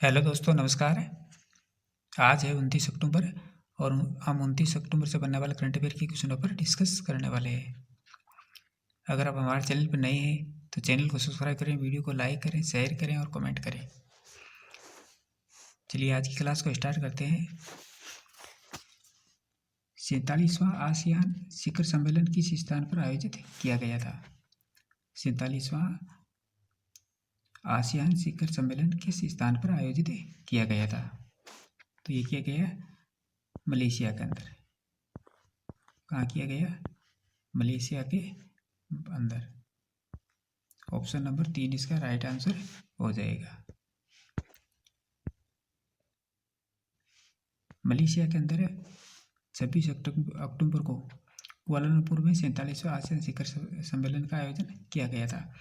Hello दोस्तों, नमस्कार। आज है 29 अक्टूबर और हम 29 अक्टूबर से बनने वाले करंट अफेयर के क्वेश्चनों पर डिस्कस करने वाले हैं। अगर आप हमारे चैनल पर नए हैं तो चैनल को सब्सक्राइब करें, वीडियो को लाइक करें, शेयर करें और कमेंट करें। चलिए आज की क्लास को स्टार्ट करते हैं। 47वां आसियान शिखर सम्मेलन किस स्थान पर आयोजित किया गया था? 47वां आसियान शिखर सम्मेलन किस स्थान पर आयोजित किया गया था? तो ये किया गया मलेशिया के अंदर। कहाँ किया गया? मलेशिया के अंदर। ऑप्शन नंबर 3 इसका राइट आंसर हो जाएगा। मलेशिया के अंदर 26 अक्टूबर को कुआलालंपुर में 47वां आसियान शिखर सम्मेलन का आयोजन किया गया था।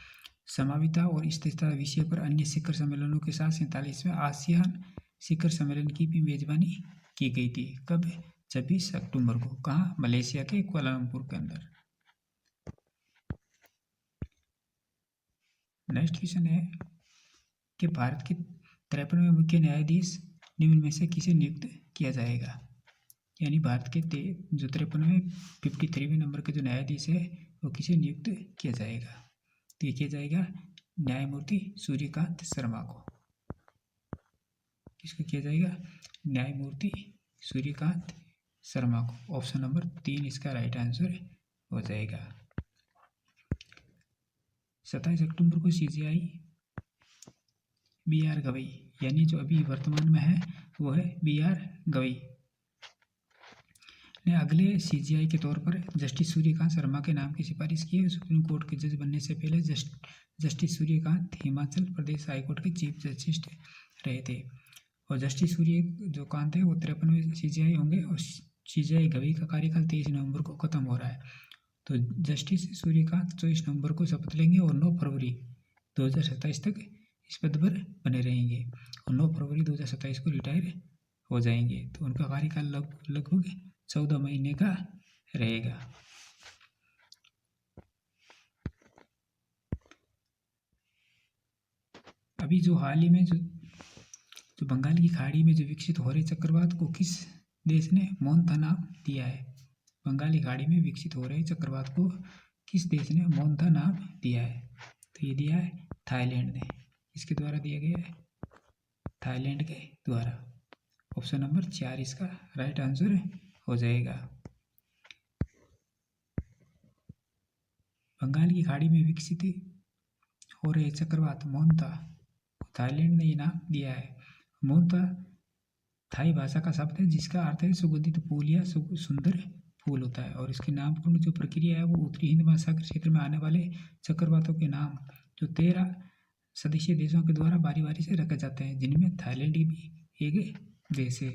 समाविता और स्थिरता विषय पर अन्य शिखर सम्मेलनों के साथ 47वें आसियान शिखर सम्मेलन की भी मेजबानी की गई थी। कब? 26 अक्टूबर को। कहाँ? मलेशिया के कुआलालंपुर के अंदर। नेक्स्ट क्वेश्चन है कि भारत के 53वें मुख्य न्यायाधीश निम्न में से किसे नियुक्त किया जाएगा? यानी भारत के जो 53वें 53वें नंबर के जो न्यायाधीश है वो किसे नियुक्त किया जाएगा? तो ये किया जाएगा न्यायमूर्ति सूर्यकांत शर्मा को। किसको किया जाएगा? न्यायमूर्ति सूर्यकांत शर्मा को। ऑप्शन नंबर 3 इसका राइट आंसर हो जाएगा। 27 अक्टूबर को CJI BR गवई, यानी जो अभी वर्तमान में है वो है BR गवई, ने अगले CJI के तौर पर जस्टिस सूर्यकांत शर्मा के नाम की सिफारिश की है। सुप्रीम कोर्ट के जज बनने से पहले जस्टिस सूर्यकांत हिमाचल प्रदेश हाईकोर्ट के चीफ जस्टिस रहे थे और जस्टिस सूर्यकांत है वो 53वें CJI होंगे और CJI गवई का कार्यकाल 23 नवंबर को खत्म हो रहा है। तो जस्टिस सूर्यकांत 24 नवंबर को शपथ लेंगे और 9 फरवरी 2027 तक इस पद पर बने रहेंगे और 9 फरवरी 2027 को रिटायर हो जाएंगे। तो उनका कार्यकाल लगभग 14 महीने का रहेगा। अभी जो हाल ही में जो बंगाल की खाड़ी में जो विकसित हो रहे चक्रवात को किस देश ने मोन्था नाम दिया है? बंगाली खाड़ी में विकसित हो रहे चक्रवात को किस देश ने मोन्था नाम दिया है? तो ये दिया है थाईलैंड ने। इसके द्वारा दिया गया है थाईलैंड के द्वारा। ऑप्शन नंबर 4 इसका राइट आंसर हो जाएगा। बंगाल की खाड़ी में विकसित हो रहे चक्रवात मोन्था, थाईलैंड ने ये नाम दिया है। मोन्था थाई भाषा का शब्द है जिसका अर्थ है सुगंधित फूल या सुंदर फूल होता है और इसकी नामकरण जो प्रक्रिया है वो उत्तरी हिंद महासागर क्षेत्र में आने वाले चक्रवातों के नाम जो 13 सदस्यीय देशों के द्वारा बारी बारी से रखे जाते हैं, जिनमें थाईलैंड भी एक देश है।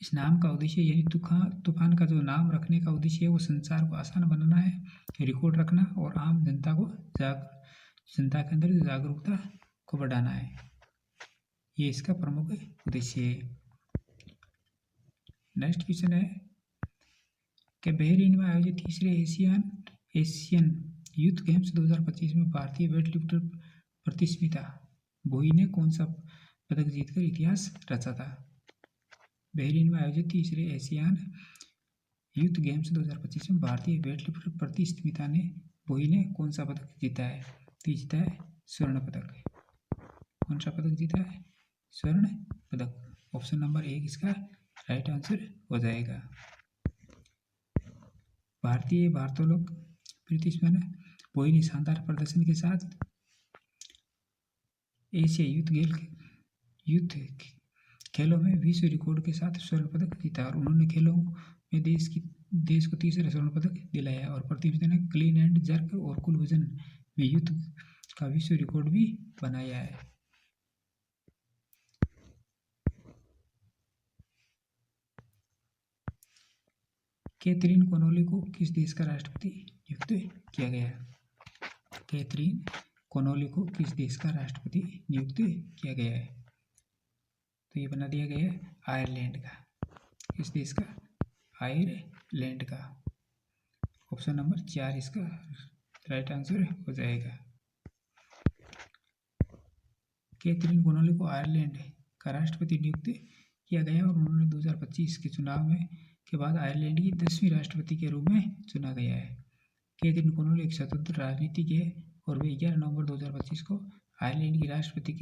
इस नाम का उद्देश्य यानी तूफान का जो नाम रखने का उद्देश्य है वो संचार को आसान बनाना है, रिकॉर्ड रखना और आम जनता के अंदर जागरूकता को बढ़ाना है। ये इसका प्रमुख उद्देश्य है। नेक्स्ट क्वेश्चन है कि बहरीन में आयोजित तीसरे एशियन यूथ गेम्स 2025 में भारतीय वेटलिफ्टर प्रतिस्मिता भोई ने कौन सा पदक जीतकर इतिहास रचा था? बहरीन में आयोजित तीसरे एशियन यूथ गेम्स 2025 में भारतीय वेटलिफ्टर प्रतिस्मिता ने भोई ने कौन सा पदक जीता है? तो जीता है स्वर्ण पदक। कौन सा पदक जीता है? स्वर्ण पदक। ऑप्शन नंबर 1 इसका राइट आंसर हो जाएगा। भारतीय भारोत्तोलक प्रतिस्पर्धा भोई ने शानदार प्रदर्शन के साथ एशिया यूथ खेलों में विश्व रिकॉर्ड के साथ स्वर्ण पदक जीता और उन्होंने खेलों में देश को तीसरा स्वर्ण पदक दिलाया और प्रतिस्पर्धा ने क्लीन एंड जर्क और कुल वजन में यूथ का विश्व रिकॉर्ड भी बनाया है। कैथरीन कोनोली को किस देश का राष्ट्रपति नियुक्त किया गया? कैथरीन कोनोली को किस देश का राष्ट्रपति नियुक्त किया गया है? तो ये बना दिया गया है आयरलैंड का। किस देश का? आयरलैंड का। ऑप्शन नंबर 4 इसका राइट आंसर हो जाएगा। कैथरीन कोनोली को आयरलैंड का राष्ट्रपति नियुक्त किया गया और उन्होंने 2025 के चुनाव में के बाद आयरलैंड की 10वीं राष्ट्रपति के रूप में चुना गया है। कैथरीन कोनोली एक स्वतंत्र राजनीतिक है और वे 11 नवंबर 2025 को आयरलैंड की राष्ट्रपति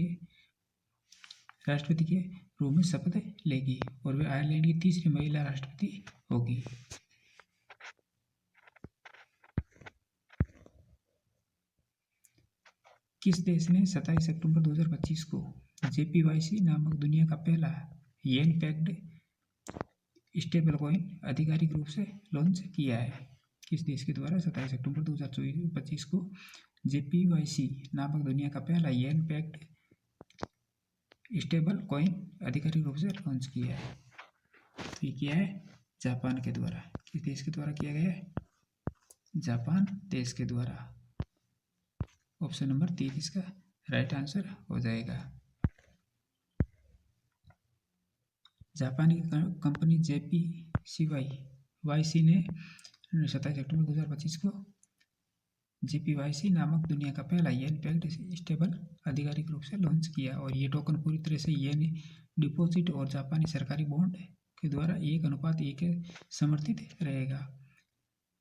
के रूप में शपथ लेगी और वे आयरलैंड की तीसरी महिला राष्ट्रपति होगी। किस देश ने 27 अक्टूबर 2025 को JPYC नामक दुनिया का पहला येन पैक्ड स्टेबल कॉइन आधिकारिक रूप से लॉन्च किया है? किस देश के द्वारा 27 अक्टूबर 2025 को JPYC नामक दुनिया का पहला येन पैक्ड स्टेबल कॉइन आधिकारिक रूप से लॉन्च किया है? तो ये किया है जापान के द्वारा। किस देश के द्वारा किया गया है? जापान देश के द्वारा। ऑप्शन नंबर 3 इसका राइट आंसर हो जाएगा। जापानी कंपनी JPYC ने 27 अक्टूबर 2025 को JPYC नामक दुनिया का पहला येन पैक्ड स्टेबल आधिकारिक रूप से लॉन्च किया और ये टोकन पूरी तरह से येन डिपॉजिट और जापानी सरकारी बॉन्ड के द्वारा 1:1 समर्थित रहेगा।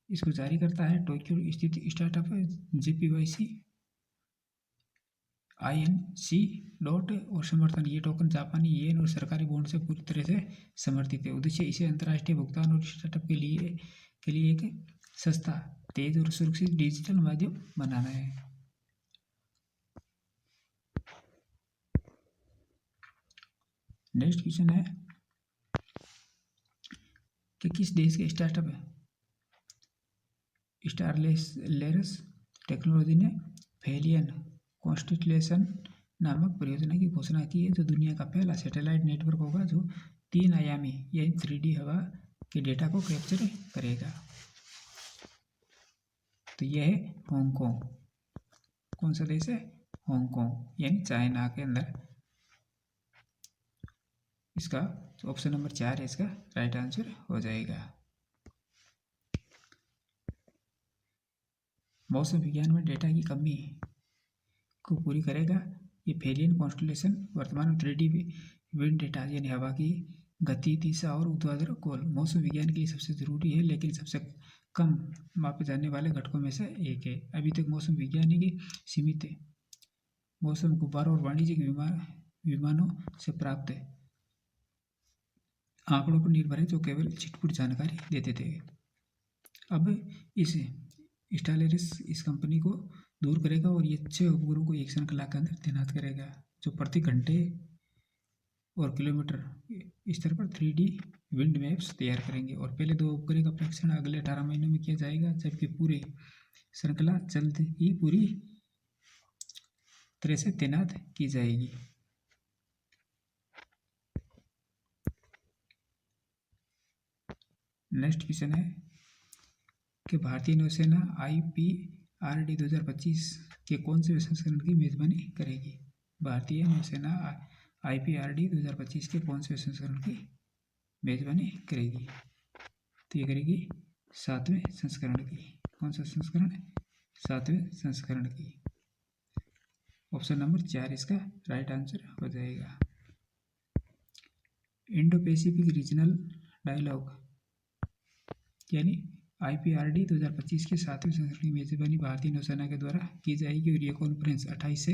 इसको जारी करता है टोक्यो स्थित स्टार्टअप JPYC INC और समर्थन। ये टोकन जापानी येन और सरकारी बॉन्ड से पूरी तरह से समर्थित है। उद्देश्य इसे अंतर्राष्ट्रीय भुगतान और स्टार्टअप के लिए एक सस्ता, तेज और सुरक्षित डिजिटल माध्यम बनाना है। नेक्स्ट क्वेश्चन है कि किस देश के स्टार्टअप स्टारलेस टेक्नोलॉजी ने फेलियन कॉन्स्टिलेशन नामक परियोजना की घोषणा की है, जो दुनिया का पहला सैटेलाइट नेटवर्क होगा जो 3 आयामी यानी 3D हवा के डेटा को कैप्चर करेगा। तो यह है हांगकांग। कौन सा देश है? हांगकांग यानी चाइना के अंदर। इसका ऑप्शन नंबर 4 है इसका राइट आंसर हो जाएगा। मौसम विज्ञान में डेटा की कमी को पूरी करेगा ये फेलियन कॉन्स्टलेशन। वर्तमान में 3D विंड डेटा यानी हवा की गति, दिशा और ऊर्ध्वाधर कोण मौसम विज्ञान के लिए सबसे जरूरी है, लेकिन सबसे कम मापे जाने वाले घटकों में से एक है। अभी तक मौसम विज्ञानी की सीमित मौसम गुब्बारों और वाणिज्यिक विमानों से प्राप्त आंकड़ों पर निर्भर है, जो केवल छिटपुट जानकारी देते थे। अब इस स्टारलेस इस कंपनी को दूर करेगा और ये 6 उपग्रहों को एक श्रृंखला के अंदर तैनात करेगा, जो प्रति घंटे और किलोमीटर स्तर पर 3D विंड मैप्स तैयार करेंगे। और पहले 2 उपग्रह का परीक्षण अगले 18 महीनों में किया जाएगा, जबकि पूरी श्रृंखला जल्द ही पूरी तरह से तैनात की जाएगी। नेक्स्ट क्वेश्चन है कि भारतीय नौसेना IPRD 2025 के कौन से संस्करण की मेजबानी करेगी? भारतीय नौसेना IPRD 2025 के कौन से संस्करण की मेजबानी करेगी? तो ये करेगी 7वें संस्करण की। कौन सा संस्करण? 7वें संस्करण की। ऑप्शन नंबर 4 इसका राइट आंसर हो जाएगा। इंडो पैसिफिक रीजनल डायलॉग यानी IPRD 2025 के 7वें संस्करण की मेजबानी भारतीय नौसेना के द्वारा की जाएगी और ये कॉन्फ्रेंस 28 से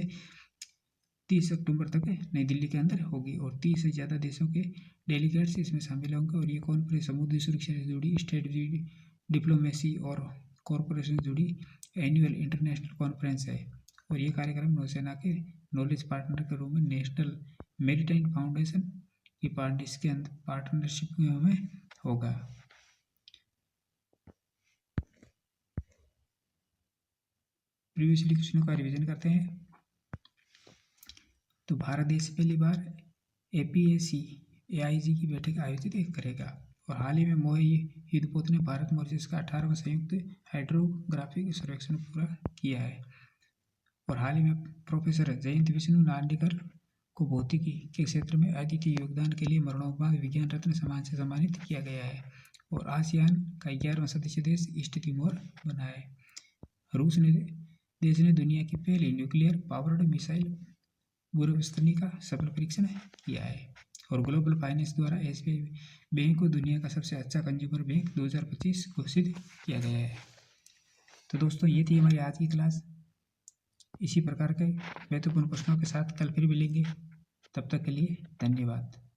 30 अक्टूबर तक नई दिल्ली के अंदर होगी और 30 से ज़्यादा देशों के डेलीगेट्स इसमें शामिल होंगे। और ये कॉन्फ्रेंस समुद्री सुरक्षा से जुड़ी, स्ट्रेटजी, डिप्लोमेसी और कॉरपोरेशन से जुड़ी एनुअल इंटरनेशनल कॉन्फ्रेंस है। और ये कार्यक्रम नौसेना के नॉलेज पार्टनर के रूप में नेशनल मैरीटाइम फाउंडेशन की पार्टनरशिप में होगा। प्रीवियसली क्वेश्चनों का रिवीजन करते हैं। तो भारत देश पहली बार APAC AIG की बैठक आयोजित करेगा। और हाल ही में मोहे युद्धपोत ने भारत मॉरिशस का 18वां संयुक्त हाइड्रोग्राफिक सर्वेक्षण पूरा किया है। और हाल ही में प्रोफेसर जयंत विष्णु नार्लिकर को भौतिकी के क्षेत्र में अद्वितीय योगदान के लिए मरणोपरांत विज्ञान रत्न सम्मान से सम्मानित किया गया है। और आसियान का 11वां सदस्य देश ईस्ट तिमोर बना है। रूस देश ने दुनिया की पहली न्यूक्लियर पावर्ड मिसाइल गुरुस्तनी का सफल परीक्षण किया है। और ग्लोबल फाइनेंस द्वारा एसबीआई बैंक को दुनिया का सबसे अच्छा कंज्यूमर बैंक 2025 घोषित किया गया है। तो दोस्तों ये थी हमारी आज की क्लास। इसी प्रकार के महत्वपूर्ण प्रश्नों के साथ कल फिर मिलेंगे। तब तक के लिए धन्यवाद।